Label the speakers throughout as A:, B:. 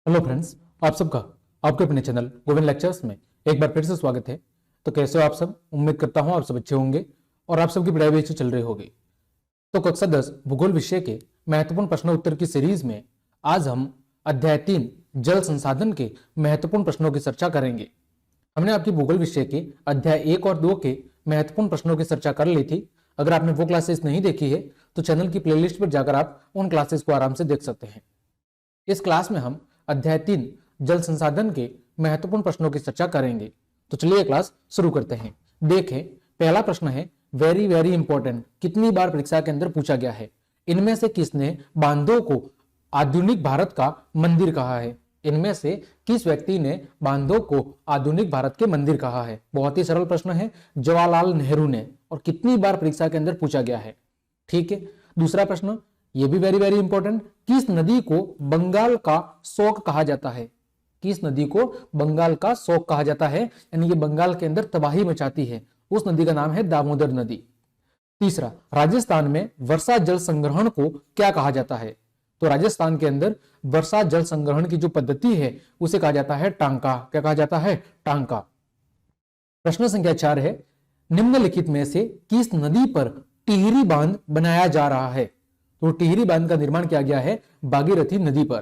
A: Hello friends, आप सबका आपके अपने चैनल गोविंद लेक्चर्स में एक बार फिर से स्वागत है। तो कैसे हो आप सब? उम्मीद करता हूं आप सब अच्छे होंगे और आप सबकी पढ़ाई भी अच्छी चल रही होगी। तो कक्षा 10 भूगोल विषय के महत्वपूर्ण प्रश्न उत्तर की सीरीज में आज हम अध्याय 3 जल संसाधन के महत्वपूर्ण प्रश्नों की चर्चा करेंगे। हमने आपकी भूगोल विषय के अध्याय 1 और 2 के महत्वपूर्ण प्रश्नों की चर्चा कर ली थी। अगर आपने वो क्लासेस नहीं देखी है तो चैनल की प्लेलिस्ट पर जाकर आप उन क्लासेस को आराम से देख सकते हैं। इस क्लास में हम अध्याय 3 जल संसाधन के महत्वपूर्ण प्रश्नों की चर्चा करेंगे। तो चलिए क्लास शुरू करते हैं। देखें, पहला प्रश्न है वेरी वेरी इंपॉर्टेंट, कितनी बार परीक्षा के अंदर पूछा गया है। इनमें से किसने बांधों को आधुनिक भारत का मंदिर कहा है? इनमें से किस व्यक्ति ने बांधों को आधुनिक भारत के मंदिर कहा है? बहुत ही सरल प्रश्न है, जवाहरलाल नेहरू ने, और कितनी बार परीक्षा के अंदर पूछा गया है। ठीक है, दूसरा प्रश्न ये भी वेरी वेरी इंपॉर्टेंट, किस नदी को बंगाल का शोक कहा जाता है? किस नदी को बंगाल का शोक कहा जाता है, यानी कि बंगाल के अंदर तबाही मचाती है, उस नदी का नाम है दामोदर नदी। तीसरा, राजस्थान में वर्षा जल संग्रहण को क्या कहा जाता है? तो राजस्थान के अंदर वर्षा जल संग्रहण की जो पद्धति है उसे कहा जाता है टांका। क्या कहा जाता है? टांका। प्रश्न संख्या 4 है, निम्नलिखित में से किस नदी पर टिहरी बांध बनाया जा रहा है? तो टिहरी बांध का निर्माण किया गया है भागीरथी नदी पर।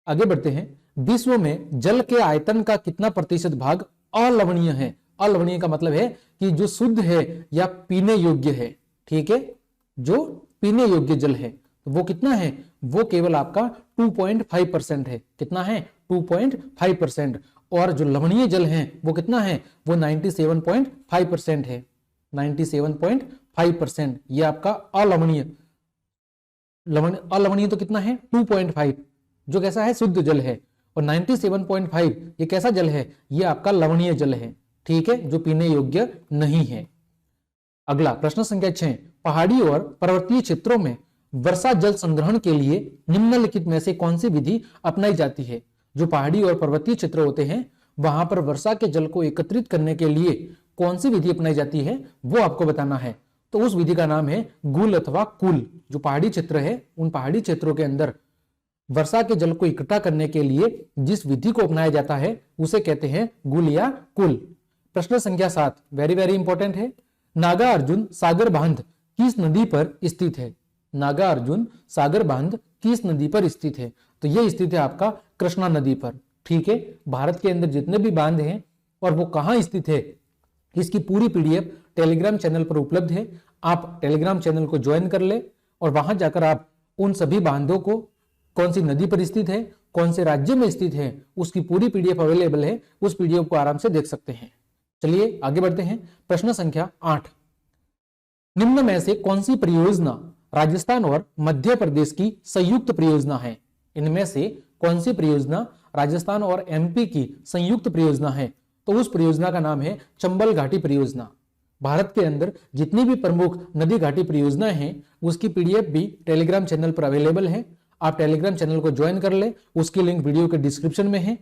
A: आगे बढ़ते हैं, विश्व में जल के आयतन का कितना प्रतिशत भाग अलवणीय है? अलवणीय का मतलब है कि जो शुद्ध है या पीने योग्य है। ठीक है, जो पीने योग्य जल है तो वो कितना है? वो केवल आपका 2.5% है। कितना है? 2.5%। और जो लवणीय जल है वो कितना है? वो 97.5% है। 97.5% ये आपका अलवणीय। अलवणीय तो कितना है? 2.5, जो कैसा है? शुद्ध जल है। और 97.5 ये कैसा जल है? ये आपका लवणीय जल है। ठीक है, जो पीने योग्य नहीं है। अगला प्रश्न संख्या 6, पहाड़ी और पर्वतीय क्षेत्रों में वर्षा जल संग्रहण के लिए निम्नलिखित में से कौन सी विधि अपनाई जाती है? जो पहाड़ी और पर्वतीय क्षेत्र होते हैं वहां पर वर्षा के जल को एकत्रित करने के लिए कौन सी विधि अपनाई जाती है वो आपको बताना है। तो उस विधि का नाम है गुल अथवा कुल। जो पहाड़ी क्षेत्र है उन पहाड़ी क्षेत्रों के अंदर वर्षा के जल को इकट्ठा करने के लिए जिस विधि को अपनाया जाता है उसे कहते हैं गुल या कुल। प्रश्न संख्या 7 वेरी वेरी इंपॉर्टेंट है, नागा अर्जुन सागर बांध किस नदी पर स्थित है? नागा अर्जुन सागर बांध किस नदी पर स्थित है? तो यह स्थित है आपका कृष्णा नदी पर। ठीक है, भारत के अंदर जितने भी बांध हैं और वो कहां स्थित है इसकी पूरी पीडीएफ टेलीग्राम चैनल पर उपलब्ध है। आप टेलीग्राम चैनल को ज्वाइन कर ले और वहां जाकर आप उन सभी बांधों को, कौन सी नदी पर स्थित है, कौन से राज्य में स्थित है, उसकी पूरी पीडीएफ अवेलेबल है। उस पीडीएफ को आराम से देख सकते हैं। चलिए आगे बढ़ते हैं। प्रश्न संख्या 8, निम्न में से कौन सी परियोजना राजस्थान और मध्य प्रदेश की संयुक्त परियोजना है? इनमें से कौन सी परियोजना राजस्थान और एमपी की संयुक्त परियोजना है? तो उस परियोजना का नाम है चंबल घाटी परियोजना। भारत के अंदर जितनी भी प्रमुख नदी घाटी परियोजनाएं हैं उसकी पीडीएफ भी टेलीग्राम चैनल पर अवेलेबल है। आप टेलीग्राम चैनल को ज्वाइन कर ले, उसकी लिंक वीडियो के डिस्क्रिप्शन में है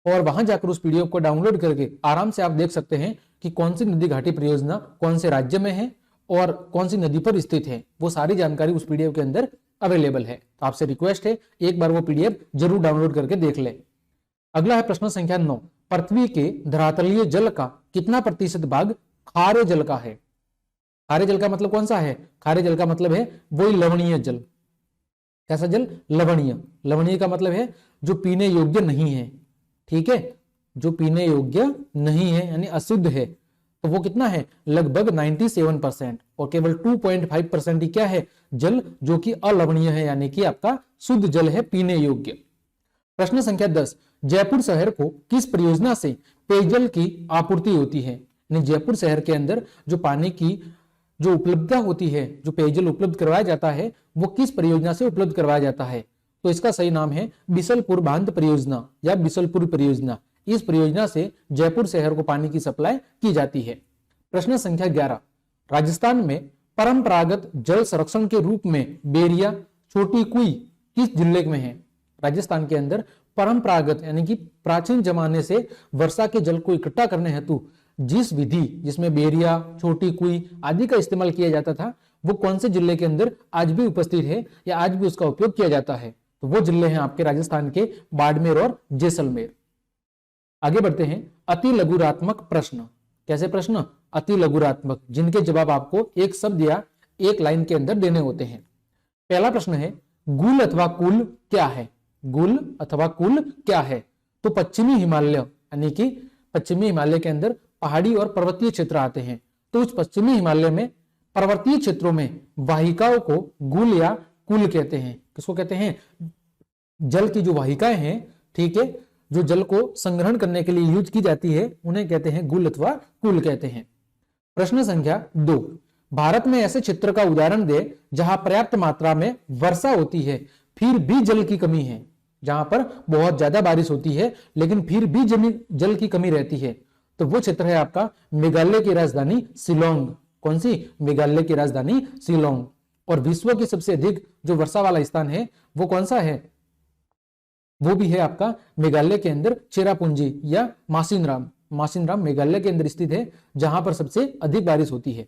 A: और वहां जाकर उस पीडीएफ को डाउनलोड करके आराम से आप देख सकते हैं कि कौन सी नदी घाटी परियोजना कौन से राज्य में है और कौन सी नदी पर स्थित है। वो सारी जानकारी उस पीडीएफ के अंदर अवेलेबल है। तो आपसे रिक्वेस्ट है एक बार वो पीडीएफ जरूर डाउनलोड करके देख ले। अगला है प्रश्न संख्या 9, पृथ्वी के धरातलीय जल का कितना प्रतिशत भाग खारे जल का है? खारे जल का मतलब कौन सा है? खारे जल का मतलब है वही लवणीय जल। कैसा जल? लवणीय। लवणीय का मतलब है जो पीने योग्य नहीं है। ठीक है, जो पीने योग्य नहीं है यानी अशुद्ध है, तो वो कितना है? लगभग 97%। और केवल 2.5% ही क्या है? जल जो कि अलवणीय है, यानी कि आपका शुद्ध जल है, पीने योग्य। प्रश्न संख्या 10, जयपुर शहर को किस परियोजना से पेयजल की आपूर्ति होती है? जयपुर शहर के अंदर जो पानी की जो उपलब्धता होती है, जो पेयजल उपलब्ध करवाया जाता है, वो किस परियोजना से उपलब्ध करवाया जाता है? तो इसका सही नाम है बिसलपुर बांध परियोजना या बिसलपुर परियोजना। इस परियोजना से जयपुर शहर को पानी की सप्लाई की जाती है। प्रश्न संख्या 11, राजस्थान में परंपरागत जल संरक्षण के रूप में बेरिया छोटी कुई किस जिले में है? राजस्थान के अंदर परंपरागत यानी कि प्राचीन जमाने से वर्षा के जल को इकट्ठा करने हेतु जिस विधि जिसमें बेरिया, छोटी कुई आदि का इस्तेमाल किया जाता था वो कौन से जिले के अंदर आज भी उपस्थित है या आज भी उसका उपयोग किया जाता है? तो वो जिले हैं आपके राजस्थान के बाड़मेर और जैसलमेर। आगे बढ़ते हैं, अति लघुरात्मक प्रश्न। कैसे प्रश्न? अति लघुरात्मक, जिनके जवाब आपको एक शब्द या एक लाइन के अंदर देने होते हैं। पहला प्रश्न है, गुल अथवा कुल क्या है? गुल अथवा कुल क्या है? तो पश्चिमी हिमालय, यानी कि पश्चिमी हिमालय के अंदर पहाड़ी और पर्वतीय क्षेत्र आते हैं। तो उस पश्चिमी हिमालय में पर्वतीय क्षेत्रों में वाहिकाओं को गुल या कुल कहते हैं। किसको कहते हैं? जल की जो वाहिकाएं हैं, ठीक है, जो जल को संग्रहण करने के लिए यूज की जाती है, उन्हें कहते हैं गुल अथवा कुल कहते हैं। प्रश्न संख्या 2, भारत में ऐसे क्षेत्र का उदाहरण दे जहां पर्याप्त मात्रा में वर्षा होती है फिर भी जल की कमी है। जहां पर बहुत ज्यादा बारिश होती है लेकिन फिर भी जल की कमी रहती है, तो वो क्षेत्र है आपका मेघालय की राजधानी शिलोंग। कौन सी? मेघालय की राजधानी शिलोंग। और विश्व की सबसे अधिक जो वर्षा वाला स्थान है वो कौन सा है? वो भी है आपका मेघालय के अंदर चेरापूंजी या मासिनराम। मासिनराम मेघालय के अंदर स्थित है, जहां पर सबसे अधिक बारिश होती है।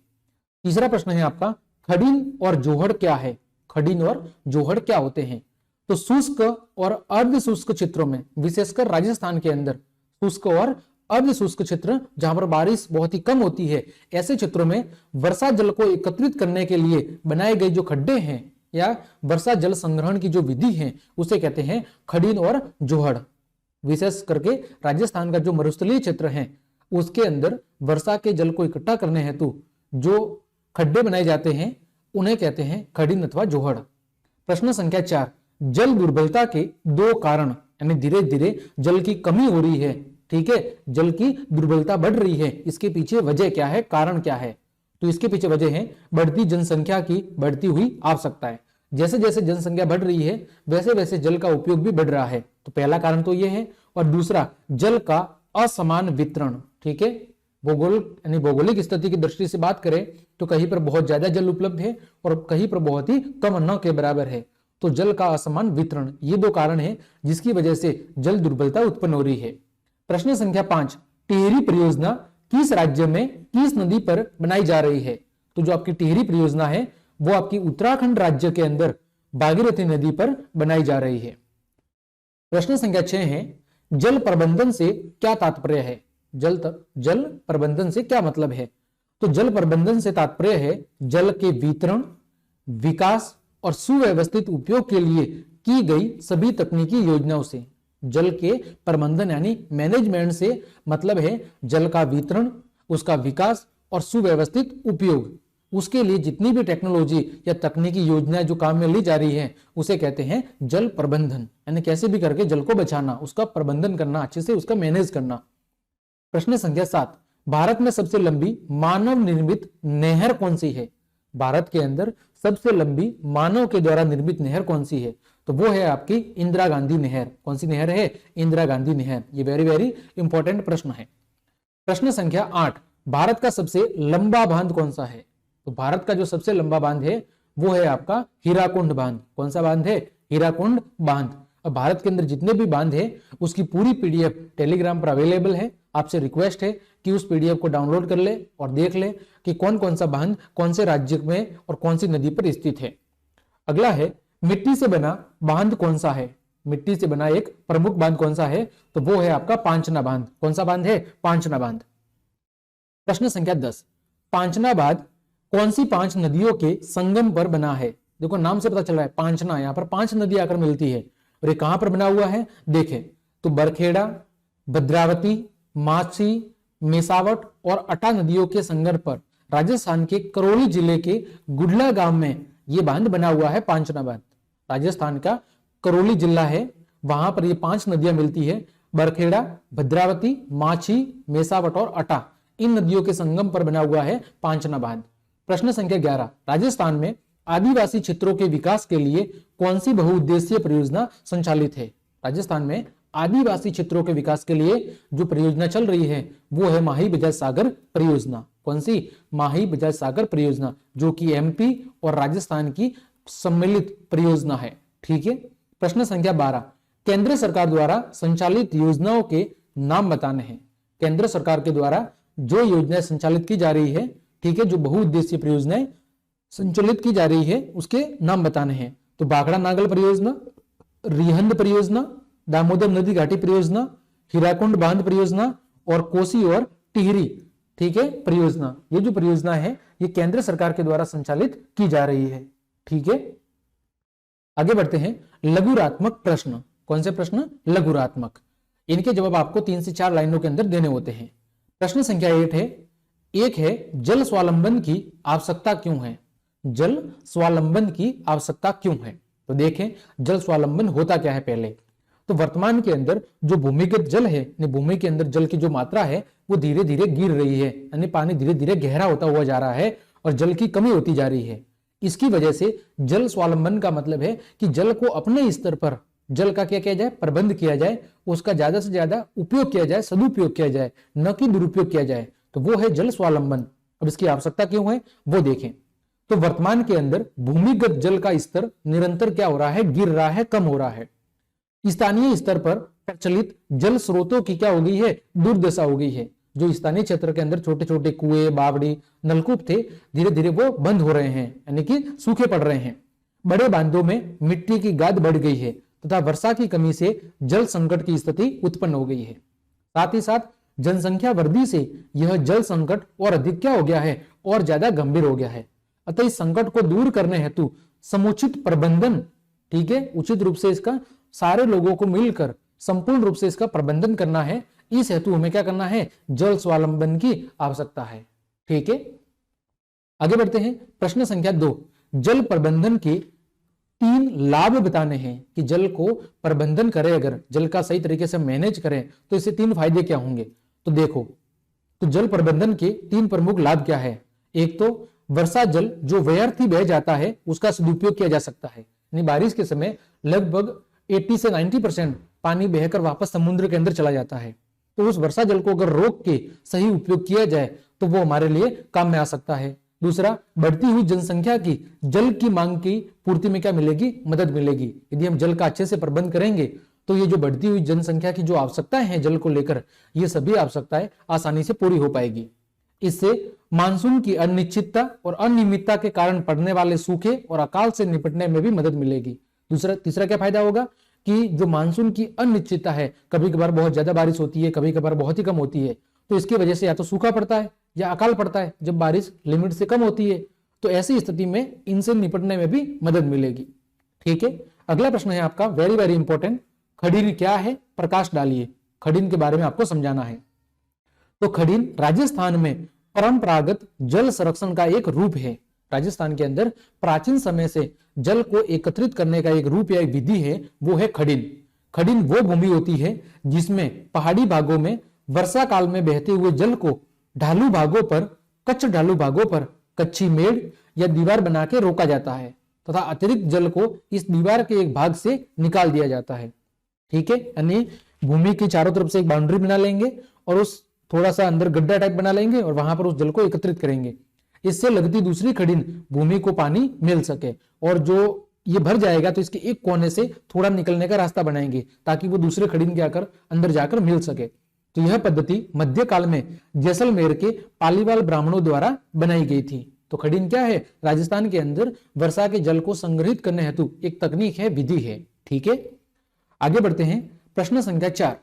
A: तीसरा प्रश्न है आपका, खड़ीन और जोहड़ क्या है? खड़ीन और जोहड़ क्या होते हैं? तो शुष्क और अर्ध शुष्क क्षेत्रों में, विशेषकर राजस्थान के अंदर शुष्क और अर्ध शुष्क क्षेत्र जहां पर बारिश बहुत ही कम होती है, ऐसे क्षेत्रों में वर्षा जल को एकत्रित करने के लिए बनाए गए जो खड्डे हैं या वर्षा जल संग्रहण की जो विधि है उसे कहते हैं खड़ीन और जोहड़। विशेष करके राजस्थान का जो मरुस्थलीय क्षेत्र है उसके अंदर वर्षा के जल को इकट्ठा करने हेतु जो खड्डे बनाए जाते हैं उन्हें कहते हैं खड़ीन अथवा जोहड़। प्रश्न संख्या 4, जल दुर्बलता के 2 कारण, यानी धीरे धीरे जल की कमी हो रही है, ठीक है, जल की दुर्बलता बढ़ रही है, इसके पीछे वजह क्या है, कारण क्या है? तो इसके पीछे वजह है बढ़ती जनसंख्या की बढ़ती हुई आवश्यकताएं। जैसे जैसे जनसंख्या बढ़ रही है वैसे वैसे जल का उपयोग भी बढ़ रहा है। तो पहला कारण तो यह है। और दूसरा, जल का असमान वितरण, ठीक है, भौगोलिक स्थिति की दृष्टि से बात करें तो कहीं पर बहुत ज्यादा जल उपलब्ध है और कहीं पर बहुत ही कम, न के बराबर है। तो जल का असमान वितरण, ये 2 कारण है जिसकी वजह से जल दुर्बलता उत्पन्न हो रही है। प्रश्न संख्या 5, टिहरी परियोजना किस राज्य में किस नदी पर बनाई जा रही है? तो जो आपकी टिहरी परियोजना है वो आपकी उत्तराखंड राज्य के अंदर भागीरथी नदी पर बनाई जा रही है। प्रश्न संख्या 6 है, जल प्रबंधन से क्या तात्पर्य है? जल प्रबंधन से क्या मतलब है? तो जल प्रबंधन से तात्पर्य है जल के वितरण, विकास और सुव्यवस्थित उपयोग के लिए की गई सभी तकनीकी योजनाओं से। जल के प्रबंधन यानी मैनेजमेंट से मतलब है जल का वितरण, उसका विकास और सुव्यवस्थित उपयोग। उसके लिए जितनी भी टेक्नोलॉजी या तकनीकी योजनाएं जो काम में ली जा रही है उसे कहते हैं जल प्रबंधन, यानी कैसे भी करके जल को बचाना, उसका प्रबंधन करना, अच्छे से उसका मैनेज करना। प्रश्न संख्या 7, भारत में सबसे लंबी मानव निर्मित नहर कौन सी है? भारत के अंदर सबसे लंबी मानव के द्वारा निर्मित नहर कौन सी है? तो वो है आपकी इंदिरा गांधी नहर। कौन सी नहर है? इंदिरा गांधी नहर। ये वेरी वेरी इंपॉर्टेंट प्रश्न है। प्रश्न संख्या 8, भारत का सबसे लंबा बांध कौन सा है? तो भारत का जो सबसे लंबा बांध है वो है आपका हीराकुंड बांध। कौन सा बांध है? हीराकुंड बांध। अब भारत के अंदर जितने भी बांध है उसकी पूरी PDF टेलीग्राम पर अवेलेबल है। आपसे रिक्वेस्ट है कि उस PDF को डाउनलोड कर ले और देख ले कि कौन कौन सा बांध कौन से राज्य में और कौन सी नदी पर स्थित है। अगला है, मिट्टी से बना बांध कौन सा है? मिट्टी से बना एक प्रमुख बांध कौन सा है? तो वो है आपका पांचना बांध। कौन सा बांध है? पांचना बांध। प्रश्न संख्या 10, पांचना बांध कौन सी 5 नदियों के संगम पर बना है? देखो नाम से पता चल रहा है पांचना, यहाँ पर 5 नदी आकर मिलती है। और ये कहां पर बना हुआ है? देखें तो बरखेड़ा, भद्रावती, माछी, मेसावट और अटा नदियों के संगम पर राजस्थान के करौली जिले के गुडला गांव में यह बांध बना हुआ है, पांचना बांध। राजस्थान का करौली जिला है, वहां पर ये 5 नदियां मिलती है, बरखेड़ा, भद्रावती, माछी, मेसावट और अटा। इन नदियों के संगम पर बना हुआ है पांचना बांध। प्रश्न संख्या 11, राजस्थान में आदिवासी क्षेत्रों के विकास के लिए कौन सी बहुउद्देशीय परियोजना संचालित है? राजस्थान में आदिवासी क्षेत्रों के विकास के लिए जो परियोजना चल रही है वो है माही बजाज सागर परियोजना। कौन सी? माही बजाज सागर परियोजना, जो कि MP और राजस्थान की सम्मिलित परियोजना है। ठीक है। प्रश्न संख्या 12, केंद्र सरकार द्वारा संचालित योजनाओं के नाम बताने हैं। केंद्र सरकार के द्वारा जो योजनाएं संचालित की जा रही है, ठीक है, जो बहुउद्देशीय परियोजनाएं संचालित की जा रही है उसके नाम बताने हैं। तो भाखड़ा नागल परियोजना, रिहंद परियोजना, दामोदर नदी घाटी परियोजना, हीराकुंड बांध परियोजना और कोसी और टिहरी, ठीक है, परियोजना। ये जो परियोजना है ये केंद्र सरकार के द्वारा संचालित की जा रही है, ठीक है। आगे बढ़ते हैं, लघुरात्मक प्रश्न। कौन से प्रश्न? लघुरात्मक। इनके जवाब आपको 3 से 4 लाइनों के अंदर देने होते हैं। प्रश्न संख्या 1 है जल स्वावलंबन की आवश्यकता क्यों है? जल स्वावलंबन की आवश्यकता क्यों है? तो देखें जल स्वावलंबन होता क्या है पहले। तो वर्तमान के अंदर जो भूमिगत जल है, भूमि के अंदर जल की जो मात्रा है वो धीरे धीरे गिर रही है, यानी पानी धीरे धीरे गहरा होता हुआ जा रहा है और जल की कमी होती जा रही है। इसकी वजह से जल स्वावलंबन का मतलब है कि जल को अपने स्तर पर जल का क्या किया जाए? प्रबंध किया जाए, उसका ज्यादा से ज्यादा उपयोग किया जाए, सदुपयोग किया जाए, न कि दुरुपयोग किया जाए। तो वो है जल स्वावलंबन। अब इसकी आवश्यकता क्यों है वो देखें। तो वर्तमान के अंदर भूमिगत जल का स्तर निरंतर क्या हो रहा है? गिर रहा है, कम हो रहा है। स्थानीय स्तर पर प्रचलित जल स्रोतों की क्या हो गई है? दुर्दशा हो गई है। जो स्थानीय क्षेत्र के अंदर छोटे छोटे कुएं, बावड़ी, नलकूप थे, धीरे धीरे वो बंद हो रहे हैं, यानी कि सूखे पड़ रहे हैं। बड़े बांधों में मिट्टी की गाद बढ़ गई है तथा वर्षा की कमी से जल संकट की स्थिति उत्पन्न हो गई है। साथ ही साथ जनसंख्या वृद्धि से यह जल संकट और अधिक क्या हो गया है? और ज्यादा गंभीर हो गया है। अतः इस संकट को दूर करने हेतु समुचित प्रबंधन, ठीक है, उचित रूप से इसका सारे लोगों को मिलकर संपूर्ण रूप से इसका प्रबंधन करना है। इस हेतु हमें क्या करना है? जल स्वावलंबन की आवश्यकता है, ठीक है। आगे बढ़ते हैं, प्रश्न संख्या 2, जल प्रबंधन के 3 लाभ बताने हैं कि जल को प्रबंधन करें, अगर जल का सही तरीके से मैनेज करें तो इससे 3 फायदे क्या होंगे। तो देखो, तो जल प्रबंधन के 3 प्रमुख लाभ क्या है। एक तो वर्षा जल जो व्यर्थ ही बह जाता है उसका सदुपयोग किया जा सकता है, यानी बारिश के समय लगभग 80 से 90% पानी बहकर वापस समुद्र के अंदर चला जाता है। तो उस वर्षा जल को अगर रोक के सही उपयोग किया जाए तो वो हमारे लिए काम में आ सकता है। दूसरा, बढ़ती हुई जनसंख्या की जल की मांग की पूर्ति में क्या मिलेगी? मदद मिलेगी। यदि हम जल का अच्छे से प्रबंध करेंगे तो ये जो बढ़ती हुई जनसंख्या की जो आवश्यकताएं हैं जल को लेकर, ये सभी आवश्यकताएं आसानी से पूरी हो पाएगी। इससे मानसून की अनिश्चितता और अनियमितता के कारण पड़ने वाले सूखे और अकाल से निपटने में भी मदद मिलेगी। तीसरा क्या फायदा होगा कि जो मानसून की अनिश्चितता है, कभी कभार बहुत ज्यादा बारिश होती है, कभी कभार बहुत ही कम होती है, तो इसकी वजह से या तो सूखा पड़ता है या अकाल पड़ता है जब बारिश लिमिट से कम होती है। तो ऐसी स्थिति में इनसे निपटने में भी मदद मिलेगी, ठीक है। अगला प्रश्न है आपका वेरी वेरी इंपॉर्टेंट, खडीन क्या है? प्रकाश डालिए। खडीन के बारे में आपको समझाना है। तो खडीन राजस्थान में परंपरागत जल संरक्षण का एक रूप है। राजस्थान के अंदर प्राचीन समय से जल को एकत्रित करने का एक रूप या एक विधि है, वो है खडीन। खडीन वो भूमि होती है जिसमें पहाड़ी भागों में वर्षा काल में बहते हुए जल को ढालू भागों पर, कच्छ ढालू भागों पर कच्ची मेड़ या दीवार बना के रोका जाता है तथा अतिरिक्त जल को इस दीवार के एक भाग से निकाल दिया जाता है, ठीक है। यानी भूमि की चारों तरफ से एक बाउंड्री बना लेंगे और उस थोड़ा सा अंदर गड्ढा टाइप बना लेंगे और वहां पर उस जल को एकत्रित करेंगे। इससे लगती दूसरी खडीन भूमि को पानी मिल सके, और जो ये भर जाएगा तो इसके एक कोने से थोड़ा निकलने का रास्ता बनाएंगे ताकि वो दूसरे खडीन के आकर अंदर जाकर मिल सके। तो यह पद्धति मध्यकाल में जैसलमेर के पालीवाल ब्राह्मणों द्वारा बनाई गई थी। तो खडीन क्या है? राजस्थान के अंदर वर्षा के जल को संग्रहित करने हेतु एक तकनीक है, विधि है, ठीक है। आगे बढ़ते हैं, प्रश्न संख्या 4,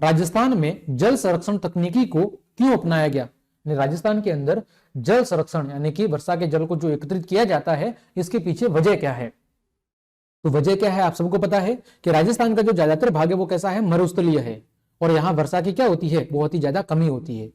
A: राजस्थान में जल संरक्षण तकनीकी को क्यों अपनाया गया? राजस्थान के अंदर जल संरक्षण यानी कि वर्षा के जल को जो एकत्रित किया जाता है, इसके पीछे वजह क्या है? तो वजह क्या है? आप सबको पता है कि राजस्थान का जो ज्यादातर भाग है वो कैसा है? मरुस्थलीय है, और यहाँ वर्षा की क्या होती है? बहुत ही ज्यादा कमी होती है।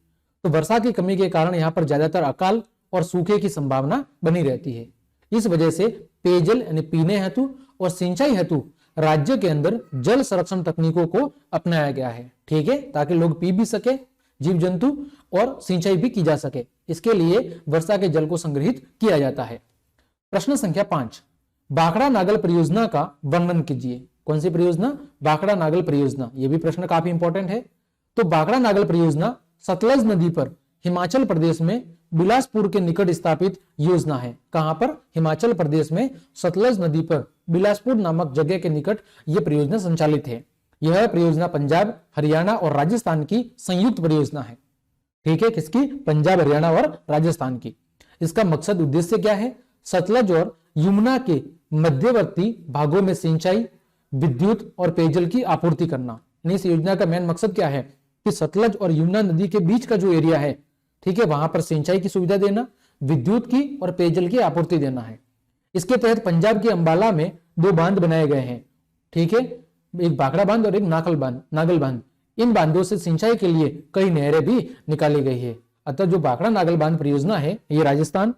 A: तो वर्षा की कमी के कारण यहाँ पर ज्यादातर अकाल और सूखे की संभावना बनी रहती है। इस वजह से पेयजल यानी पीने हेतु और सिंचाई हेतु राज्य के अंदर जल संरक्षण तकनीकों को अपनाया गया है, ठीक है, ताकि लोग पी भी सके, जीव जंतु, और सिंचाई भी की जा सके। इसके लिए वर्षा के जल को संग्रहित किया जाता है। प्रश्न संख्या 5, भाखड़ा नागल परियोजना का वर्णन कीजिए। कौन सी परियोजना? भाखड़ा नागल परियोजना। यह भी प्रश्न काफी इंपॉर्टेंट है। तो भाखड़ा नागल परियोजना सतलज नदी पर हिमाचल प्रदेश में बिलासपुर के निकट स्थापित योजना है। कहां पर? हिमाचल प्रदेश में सतलज नदी पर बिलासपुर नामक जगह के निकट यह परियोजना संचालित है। यह परियोजना पंजाब, हरियाणा और राजस्थान की संयुक्त परियोजना है, ठीक है। किसकी? पंजाब, हरियाणा और राजस्थान की। इसका मकसद उद्देश्य क्या है? सतलज और यमुना के मध्यवर्ती भागों में सिंचाई, विद्युत और पेयजल की आपूर्ति करना। इस योजना का मेन मकसद क्या है कि सतलज और यमुना नदी के बीच का जो एरिया है, ठीक है, वहां पर सिंचाई की सुविधा देना, विद्युत की और पेयजल की आपूर्ति देना है। इसके तहत पंजाब के अंबाला में 2 बांध बनाए गए हैं, ठीक है, एक भाखड़ा बांध और एक नागल बांध। इन बांधों से सिंचाई के लिए कई नहरें भी निकाली गई है। अतः जो भाखड़ा नागल बांध परियोजना है ये राजस्थान,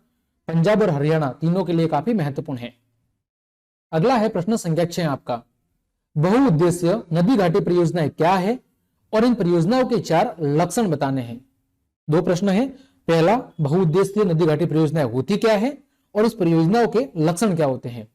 A: पंजाब और हरियाणा तीनों के लिए काफी महत्वपूर्ण है। अगला है प्रश्न संख्या 6 आपका, बहुउद्देश्य नदी घाटी परियोजनाएं क्या है और इन परियोजनाओं के 4 लक्षण बताने हैं। 2 प्रश्न है। पहला, बहुउद्देश्य नदी घाटी परियोजनाएं होती क्या है और इस परियोजनाओं के लक्षण क्या होते हैं।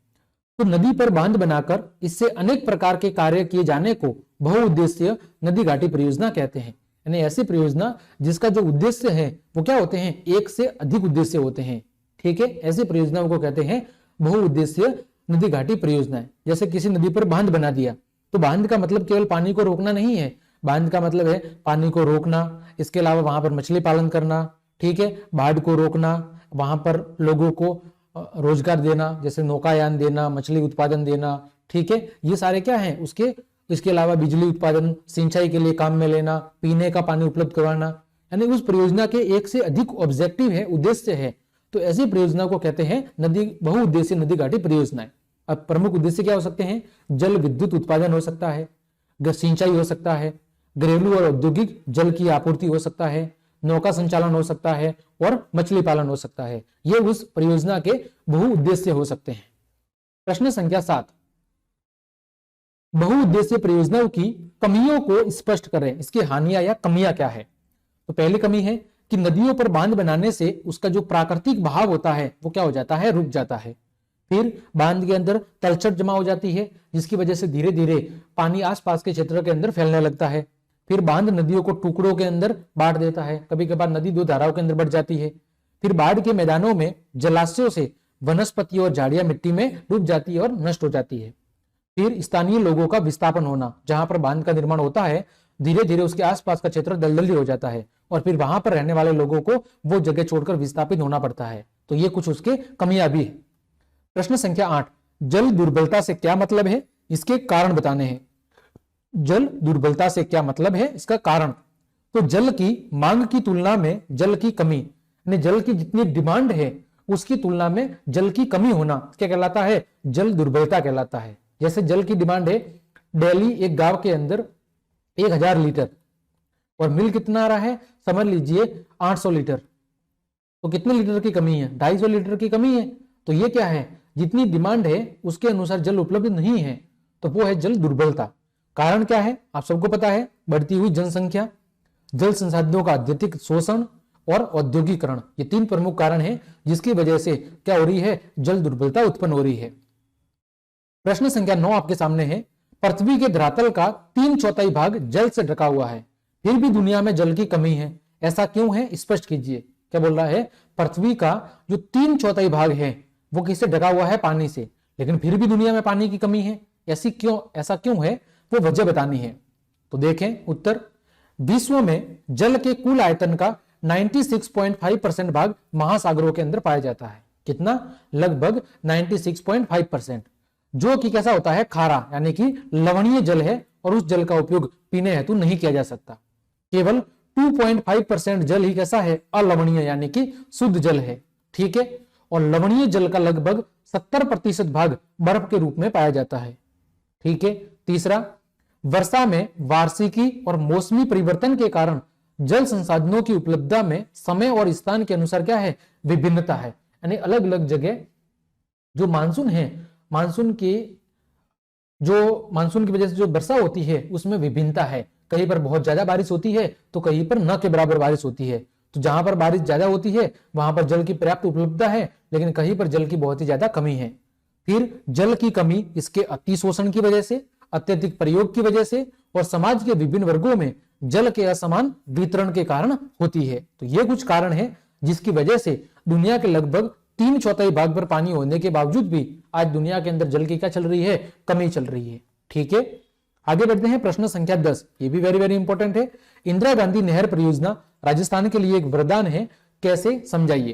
A: तो नदी पर बांध बनाकर इससे अनेक प्रकार के कार्य किए जाने को बहुउद्देश्य नदी घाटी परियोजना कहते हैं। यानी ऐसी परियोजना जिसका जो उद्देश्य है वो क्या होते हैं, एक से अधिक उद्देश्य होते हैं, ठीक है। ऐसी परियोजनाओं को कहते हैं बहुउद्देश्य नदी घाटी परियोजनाएं। जैसे किसी नदी पर बांध बना दिया, तो बांध का मतलब केवल पानी को रोकना नहीं है, बांध का मतलब है पानी को रोकना, इसके अलावा वहां पर मछली पालन करना, ठीक है, बाढ़ को रोकना, वहां पर लोगों को रोजगार देना, जैसे नौकायान देना, मछली उत्पादन देना, ठीक है, ये सारे क्या है उसके। इसके अलावा बिजली उत्पादन, सिंचाई के लिए काम में लेना, पीने का पानी उपलब्ध करवाना, यानी उस परियोजना के एक से अधिक ऑब्जेक्टिव है, उद्देश्य है। तो ऐसी परियोजना को कहते हैं बहुउद्देश्य नदी घाटी परियोजनाएं। अब प्रमुख उद्देश्य क्या हो सकते हैं, जल विद्युत उत्पादन हो सकता है, सिंचाई हो सकता है, घरेलू और औद्योगिक जल की आपूर्ति हो सकता है, नौका संचालन हो सकता है और मछली पालन हो सकता है। ये उस परियोजना के बहुउद्देश्य हो सकते हैं। प्रश्न संख्या 7, बहुउद्देश्य परियोजनाओं की कमियों को स्पष्ट करें, इसकी हानियां या कमियां क्या है। तो पहली कमी है कि नदियों पर बांध बनाने से उसका जो प्राकृतिक बहाव होता है वो क्या हो जाता है, रुक जाता है। फिर बांध के अंदर तलछट जमा हो जाती है, जिसकी वजह से धीरे धीरे पानी आसपास के क्षेत्र के अंदर फैलने लगता है। फिर बांध नदियों को टुकड़ों के अंदर बांट देता है, कभी कभार नदी 2 धाराओं के अंदर बढ़ जाती है। फिर बाढ़ के मैदानों में जलाशयों से वनस्पति और झाड़ियां मिट्टी में डूब जाती है और नष्ट हो जाती है। फिर स्थानीय लोगों का विस्थापन होना, जहां पर बांध का निर्माण होता है धीरे धीरे उसके आसपास का क्षेत्र दलदली हो जाता है और फिर वहां पर रहने वाले लोगों को वो जगह छोड़कर विस्थापित होना पड़ता है। तो ये कुछ उसके कमियां भी है। प्रश्न संख्या 8, जल दुर्बलता से क्या मतलब है, इसके कारण बताने हैं। जल दुर्बलता से क्या मतलब है, इसका कारण। तो जल की मांग की तुलना में जल की कमी, यानी जल की जितनी डिमांड है उसकी तुलना में जल की कमी होना क्या कहलाता है, जल दुर्बलता कहलाता है। जैसे जल की डिमांड है डेली एक गांव के अंदर 1000 लीटर और मिल कितना आ रहा है, समझ लीजिए 800 लीटर, तो कितने लीटर की कमी है, 250 लीटर की कमी है। तो ये क्या है, जितनी डिमांड है उसके अनुसार जल उपलब्ध नहीं है, तो वो है जल दुर्बलता। कारण क्या है, आप सबको पता है, बढ़ती हुई जनसंख्या, जल संसाधनों का अत्यधिक शोषण और औद्योगिकरण, ये 3 प्रमुख कारण हैं जिसकी वजह से क्या हो रही है, जल दुर्बलता उत्पन्न हो रही है। प्रश्न संख्या 9 आपके सामने है, पृथ्वी के धरातल का 3/4 भाग जल से ढका हुआ है, फिर भी दुनिया में जल की कमी है, ऐसा क्यों है, स्पष्ट कीजिए। क्या बोल रहा है, पृथ्वी का जो 3/4 भाग है वो किससे ढका हुआ है, पानी से, लेकिन फिर भी दुनिया में पानी की कमी है, ऐसा क्यों है, वो वजह बतानी है। तो देखें उत्तर, विश्व में जल के कुल आयतन का 96.5% भाग महासागरों के अंदर पाया जाता है। कितना, लगभग 96.5%, जो कि कैसा होता है, खारा, यानी कि लवणीय जल है और उस जल का उपयोग पीने हेतु नहीं किया जा सकता। केवल 2.5% जल ही कैसा है, अलवणीय, यानी कि शुद्ध जल है, ठीक है। और लवणीय जल का लगभग 70% भाग बर्फ के रूप में पाया जाता है, ठीक है। तीसरा, वर्षा में वार्षिकी और मौसमी परिवर्तन के कारण जल संसाधनों की उपलब्धता में समय और स्थान के अनुसार क्या है, विभिन्नता है, यानी अलग अलग जगह जो मानसून है, मानसून की वजह से जो वर्षा होती है उसमें विभिन्नता है। कहीं पर बहुत ज्यादा बारिश होती है तो कहीं पर न के बराबर बारिश होती है। तो जहां पर बारिश ज्यादा होती है वहां पर जल की पर्याप्त उपलब्धता है, लेकिन कहीं पर जल की बहुत ही ज्यादा कमी है। फिर जल की कमी इसके अति शोषण की वजह से, अत्यधिक प्रयोग की वजह से और समाज के विभिन्न वर्गों में जल के असमान वितरण के कारण होती है। तो ये कुछ कारण है जिसकी वजह से दुनिया के लगभग 3/4 भाग पर पानी होने के बावजूद भी आज दुनिया के अंदर जल की क्या चल रही है, कमी चल रही है, ठीक है। आगे बढ़ते हैं, प्रश्न संख्या 10, ये भी वेरी वेरी इंपॉर्टेंट है। इंदिरा गांधी नहर परियोजना राजस्थान के लिए एक वरदान है, कैसे, समझाइए।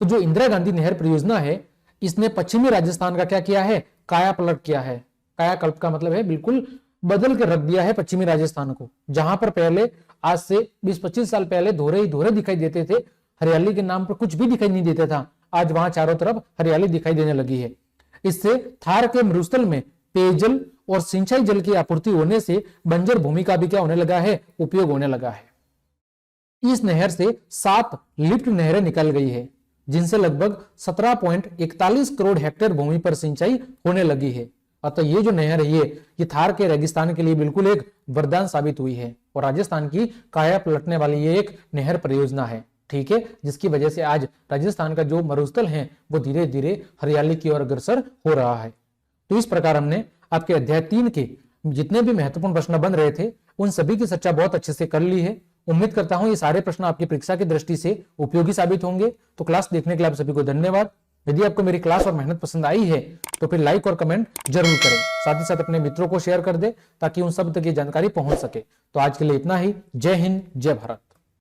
A: तो जो इंदिरा गांधी नहर परियोजना है इसने पश्चिमी राजस्थान का क्या किया है, काया पलट किया है। कायाकल्प का मतलब है बिल्कुल बदल के रख दिया है पश्चिमी राजस्थान को। जहां पर पहले आज से 20-25 साल पहले धोरे ही धोरे दिखाई देते थे, हरियाली के नाम पर कुछ भी दिखाई नहीं देता था, आज वहां चारों तरफ हरियाली दिखाई देने लगी है। इससे थार के मरुस्थल में पेयजल और सिंचाई जल की आपूर्ति होने से बंजर भूमि का भी क्या होने लगा है, उपयोग होने लगा है। इस नहर से 7 लिफ्ट नहरें निकल गई है, जिनसे लगभग 17.41 करोड़ हेक्टेयर भूमि पर सिंचाई होने लगी है। अतः ये जो नहर है ये थार के रेगिस्तान के लिए बिल्कुल एक वरदान साबित हुई है और राजस्थान की काया पलटने वाली ये एक नहर परियोजना है, ठीक है, जिसकी वजह से आज राजस्थान का जो मरुस्थल है वो धीरे धीरे हरियाली की ओर अग्रसर हो रहा है। तो इस प्रकार हमने आपके अध्याय 3 के जितने भी महत्वपूर्ण प्रश्न बन रहे थे उन सभी की चर्चा बहुत अच्छे से कर ली है। उम्मीद करता हूं ये सारे प्रश्न आपकी परीक्षा की दृष्टि से उपयोगी साबित होंगे। तो क्लास देखने के लिए आप सभी को धन्यवाद। यदि आपको मेरी क्लास और मेहनत पसंद आई है तो फिर लाइक और कमेंट जरूर करें, साथ ही साथ अपने मित्रों को शेयर कर दे ताकि उन सब तक ये जानकारी पहुंच सके। तो आज के लिए इतना ही। जय हिंद, जय भारत।